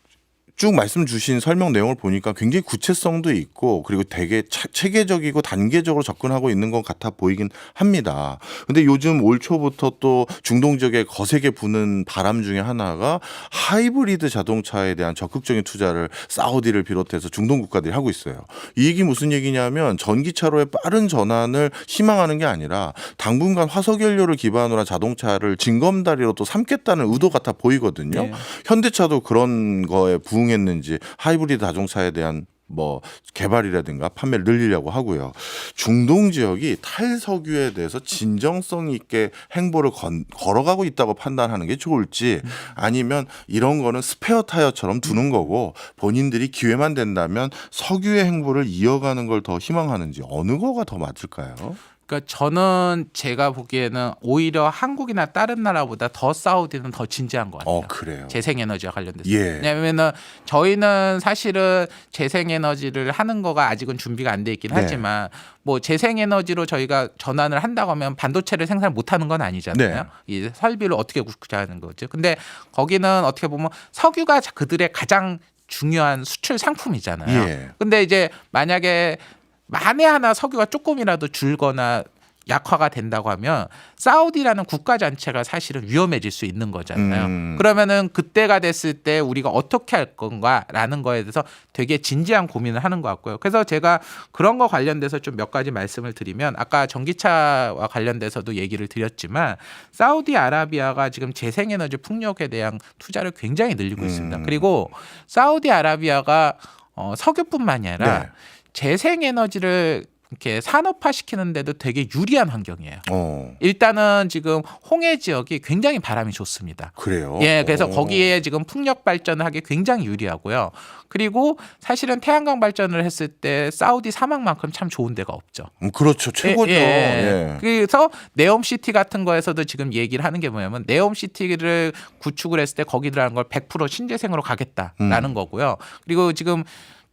쭉 말씀 주신 설명 내용을 보니까 굉장히 구체성도 있고 그리고 되게 체계적이고 단계적으로 접근하고 있는 것 같아 보이긴 합니다. 근데 요즘 올 초부터 또 중동 지역에 거세게 부는 바람 중에 하나가 하이브리드 자동차에 대한 적극적인 투자를 사우디를 비롯해서 중동 국가들이 하고 있어요. 이 얘기 무슨 얘기냐면 전기차로의 빠른 전환을 희망하는 게 아니라 당분간 화석연료를 기반으로 한 자동차를 징검다리로 또 삼겠다는 의도 같아 보이거든요. 네. 현대차도 그런 거에 부응했는지 하이브리드 자동차에 대한 뭐 개발이라든가 판매를 늘리려고 하고요. 중동 지역이 탈석유에 대해서 진정성 있게 행보를 걸어가고 있다고 판단하는 게 좋을지 아니면 이런 거는 스페어 타이어처럼 두는 거고 본인들이 기회만 된다면 석유의 행보를 이어가는 걸 더 희망하는지 어느 거가 더 맞을까요? 그러니까 저는 제가 보기에는 오히려 한국이나 다른 나라보다 더 사우디는 더 진지한 것 같아요. 그래요. 재생에너지와 관련돼서. 예. 왜냐하면 저희는 사실은 재생에너지를 하는 거가 아직은 준비가 안 돼 있긴 네. 하지만 뭐 재생에너지로 저희가 전환을 한다고 하면 반도체를 생산 못하는 건 아니잖아요. 네. 이 설비를 어떻게 구축하는 거죠. 근데 거기는 어떻게 보면 석유가 그들의 가장 중요한 수출 상품이잖아요. 예. 근데 이제 만약에 만에 하나 석유가 조금이라도 줄거나 약화가 된다고 하면 사우디라는 국가 자체가 사실은 위험해질 수 있는 거잖아요. 그러면은 그때가 됐을 때 우리가 어떻게 할 건가라는 거에 대해서 되게 진지한 고민을 하는 것 같고요. 그래서 제가 그런 거 관련돼서 좀 몇 가지 말씀을 드리면 아까 전기차와 관련돼서도 얘기를 드렸지만 사우디아라비아가 지금 재생에너지 풍력에 대한 투자를 굉장히 늘리고 있습니다. 그리고 사우디아라비아가 석유뿐만이 아니라 네. 재생에너지를 이렇게 산업화시키는데도 되게 유리한 환경이에요. 어. 일단은 지금 홍해 지역이 굉장히 바람이 좋습니다. 그래요. 예, 그래서 어. 거기에 지금 풍력 발전을 하기 굉장히 유리하고요. 그리고 사실은 태양광 발전을 했을 때 사우디 사막만큼 참 좋은 데가 없죠. 그렇죠. 최고죠. 예. 그래서 네옴시티 같은 거에서도 지금 얘기를 하는 게 뭐냐면 네옴시티를 구축을 했을 때 거기 들어간 걸 100% 신재생으로 가겠다라는 거고요. 그리고 지금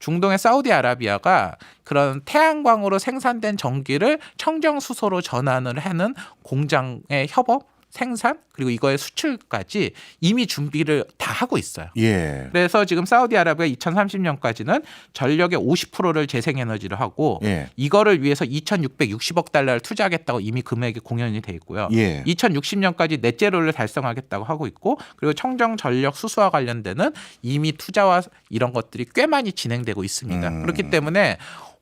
중동의 사우디아라비아가 그런 태양광으로 생산된 전기를 청정 수소로 전환을 하는 공장의 협업, 생산 그리고 이거의 수출까지 이미 준비를 다 하고 있어요. 예. 그래서 지금 사우디아라비아 2030년까지는 전력의 50%를 재생에너지로 하고 예. 이거를 위해서 2,660억 달러를 투자하겠다고 이미 금액이 공연이 돼 있고요. 예. 2060년까지 넷제로를 달성하겠다고 하고 있고 그리고 청정 전력 수소와 관련되는 이미 투자와 이런 것들이 꽤 많이 진행되고 있습니다. 그렇기 때문에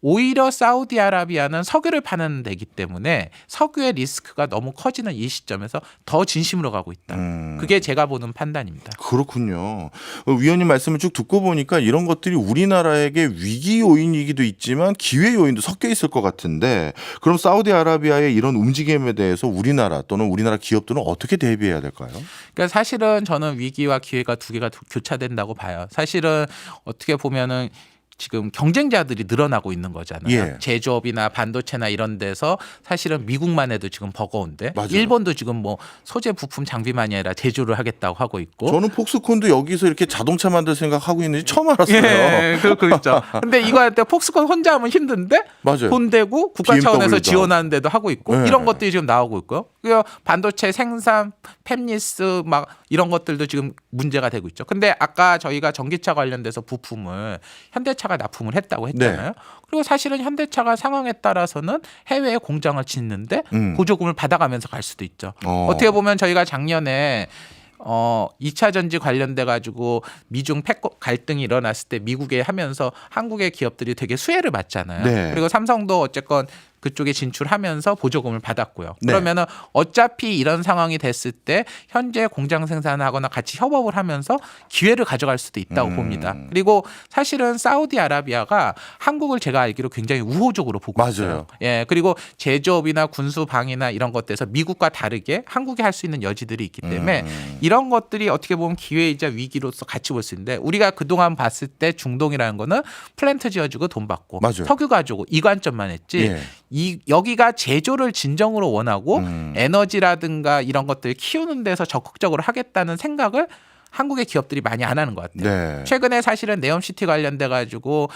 오히려 사우디아라비아는 석유를 파는 데기 때문에 석유의 리스크가 너무 커지는 이 시점에서 더 진심으로 가고 있다. 그게 제가 보는 판단입니다. 그렇군요. 위원님 말씀을 쭉 듣고 보니까 이런 것들이 우리나라에게 위기 요인이기도 있지만 기회 요인도 섞여 있을 것 같은데 그럼 사우디아라비아의 이런 움직임에 대해서 우리나라 또는 우리나라 기업들은 어떻게 대비해야 될까요? 그러니까 사실은 저는 위기와 기회가 두 개가 교차된다고 봐요. 사실은 어떻게 보면은 지금 경쟁자들이 늘어나고 있는 거잖아요. 예. 제조업이나 반도체나 이런 데서 사실은 미국만 해도 지금 버거운데 맞아요. 일본도 지금 뭐 소재 부품 장비만이 아니라 제조를 하겠다고 하고 있고 저는 폭스콘도 여기서 이렇게 자동차 만들 생각하고 있는지 처음 알았어요. 예, 그렇고 있죠. 근데 이거 할 때 폭스콘 혼자 하면 힘든데 맞아요. 돈 대고 국가 BMW 도 차원에서 하고. 지원하는 데도 하고 있고 네. 이런 것들이 지금 나오고 있고요. 그리고 반도체 생산, 팹리스 막 이런 것들도 지금 문제가 되고 있죠. 근데 아까 저희가 전기차 관련돼서 부품을 현대차가 납품을 했다고 했잖아요. 네. 그리고 사실은 현대차가 상황에 따라서는 해외에 공장을 짓는데 보조금을 받아가면서 갈 수도 있죠. 어떻게 보면 저희가 작년에 2차 전지 관련돼 가지고 미중 패권 갈등이 일어났을 때 미국에 하면서 한국의 기업들이 되게 수혜를 받잖아요. 네. 그리고 삼성도 어쨌건 그쪽에 진출하면서 보조금을 받았고요. 네. 그러면은 어차피 이런 상황이 됐을 때 현재 공장 생산하거나 같이 협업을 하면서 기회를 가져갈 수도 있다고 봅니다. 그리고 사실은 사우디아라비아가 한국을 제가 알기로 굉장히 우호적으로 보고 맞아요. 있어요. 예, 그리고 제조업이나 군수 방위나 이런 것들에서 미국과 다르게 한국이 할 수 있는 여지들이 있기 때문에 이런 것들이 어떻게 보면 기회이자 위기로서 같이 볼 수 있는데 우리가 그동안 봤을 때 중동이라는 거는 플랜트 지어주고 돈 받고 맞아요. 석유 가지고 이 관점만 했지 예. 여기가 제조를 진정으로 원하고 에너지라든가 이런 것들 키우는 데서 적극적으로 하겠다는 생각을 한국의 기업들이 많이 안 하는 것 같아요. 네. 최근에 사실은 네옴시티 관련돼 가지고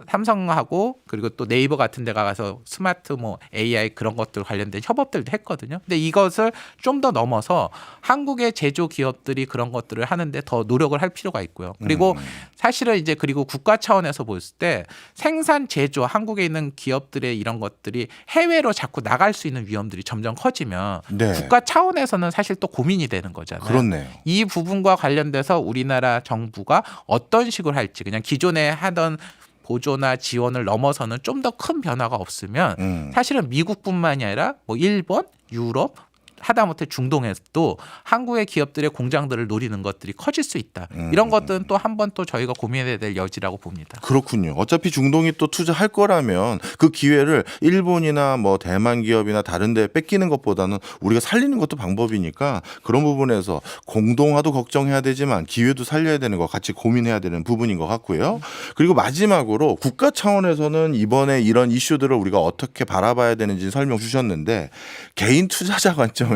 삼성하고 그리고 또 네이버 같은 데 가서 스마트 뭐 AI 그런 것들 관련된 협업들도 했거든요. 근데 이것을 좀 더 넘어서 한국의 제조 기업들이 그런 것들을 하는데 더 노력을 할 필요가 있고요. 그리고 사실은 이제 그리고 국가 차원에서 보였을 때 생산 제조 한국에 있는 기업들의 이런 것들이 해외로 자꾸 나갈 수 있는 위험들이 점점 커지면 네. 국가 차원에서는 사실 또 고민이 되는 거잖아요. 그렇네요. 이 부분과 관련돼서 우리나라 정부가 어떤 식으로 할지 그냥 기존에 하던 보조나 지원을 넘어서는 좀 더 큰 변화가 없으면 사실은 미국뿐만이 아니라 뭐 일본, 유럽 하다못해 중동에서도 한국의 기업들의 공장들을 노리는 것들이 커질 수 있다. 이런 것들은 또 한 번 또 저희가 고민해야 될 여지라고 봅니다. 그렇군요. 어차피 중동이 또 투자할 거라면 그 기회를 일본이나 뭐 대만 기업이나 다른 데 뺏기는 것보다는 우리가 살리는 것도 방법이니까 그런 부분에서 공동화도 걱정해야 되지만 기회도 살려야 되는 거 같이 고민해야 되는 부분인 것 같고요. 그리고 마지막으로 국가 차원에서는 이번에 이런 이슈들을 우리가 어떻게 바라봐야 되는지 설명 주셨는데 개인 투자자 관점에서는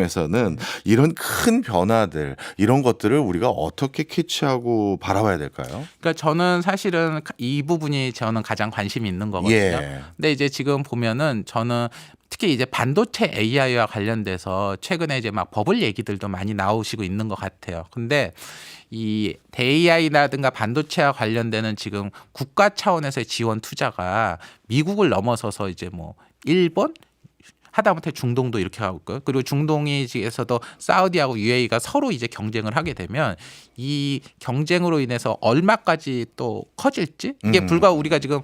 이런 큰 변화들 이런 것들을 우리가 어떻게 캐치하고 바라봐야 될까요? 그러니까 저는 사실은 이 부분이 저는 가장 관심이 있는 거거든요. 예. 근데 이제 지금 보면은 저는 특히 이제 반도체 AI와 관련돼서 최근에 이제 막 버블 얘기들도 많이 나오시고 있는 것 같아요. 근데 이 AI라든가 반도체와 관련되는 지금 국가 차원에서의 지원 투자가 미국을 넘어서서 이제 뭐 일본 하다못해 중동도 이렇게 하고 있고요. 그리고 중동에서도 사우디하고 UAE가 서로 이제 경쟁을 하게 되면 이 경쟁으로 인해서 얼마까지 또 커질지 이게 불과 우리가 지금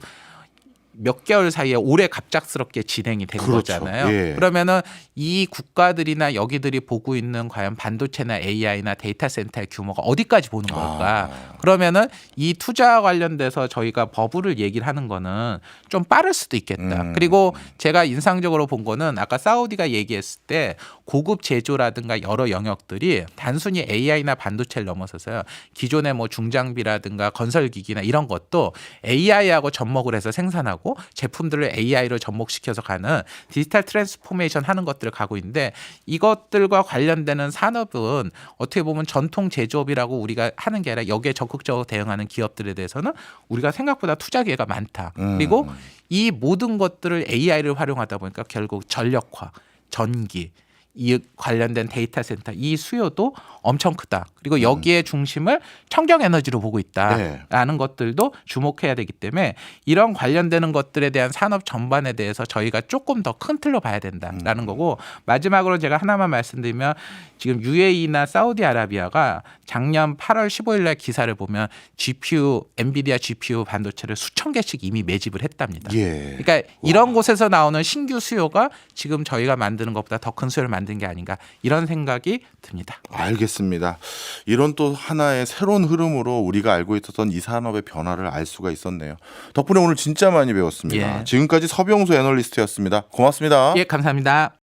몇 개월 사이에 올해 갑작스럽게 진행이 된 그렇죠. 거잖아요. 예. 그러면은 이 국가들이나 여기들이 보고 있는 과연 반도체나 AI나 데이터 센터의 규모가 어디까지 보는 걸까? 그러면은 이 투자와 관련돼서 저희가 버블을 얘기를 하는 거는 좀 빠를 수도 있겠다. 그리고 제가 인상적으로 본 거는 아까 사우디가 얘기했을 때 고급 제조라든가 여러 영역들이 단순히 AI나 반도체를 넘어서서요. 기존의 뭐 중장비라든가 건설기기나 이런 것도 AI하고 접목을 해서 생산하고 제품들을 AI로 접목시켜서 가는 디지털 트랜스포메이션 하는 것들을 가고 있는데 이것들과 관련되는 산업은 어떻게 보면 전통 제조업이라고 우리가 하는 게 아니라 여기에 적극적으로 대응하는 기업들에 대해서는 우리가 생각보다 투자 기회가 많다. 그리고 이 모든 것들을 AI를 활용하다 보니까 결국 전력화, 전기 이 관련된 데이터 센터 이 수요도 엄청 크다. 그리고 여기에 중심을 청정 에너지로 보고 있다라는 것들도 주목해야 되기 때문에 이런 관련되는 것들에 대한 산업 전반에 대해서 저희가 조금 더 큰 틀로 봐야 된다라는 거고 마지막으로 제가 하나만 말씀드리면 지금 UAE나 사우디아라비아가 작년 8월 15일 날 기사를 보면 GPU 엔비디아 GPU 반도체를 수천 개씩 이미 매집을 했답니다. 예. 그러니까 이런 곳에서 나오는 신규 수요가 지금 저희가 만드는 것보다 더 큰 수요를 만든 게 아닌가 이런 생각이 듭니다. 알겠습니다. 이런 또 하나의 새로운 흐름으로 우리가 알고 있었던 이 산업의 변화를 알 수가 있었네요. 덕분에 오늘 진짜 많이 배웠습니다. 예. 지금까지 서병수 애널리스트였습니다. 고맙습니다. 예, 감사합니다.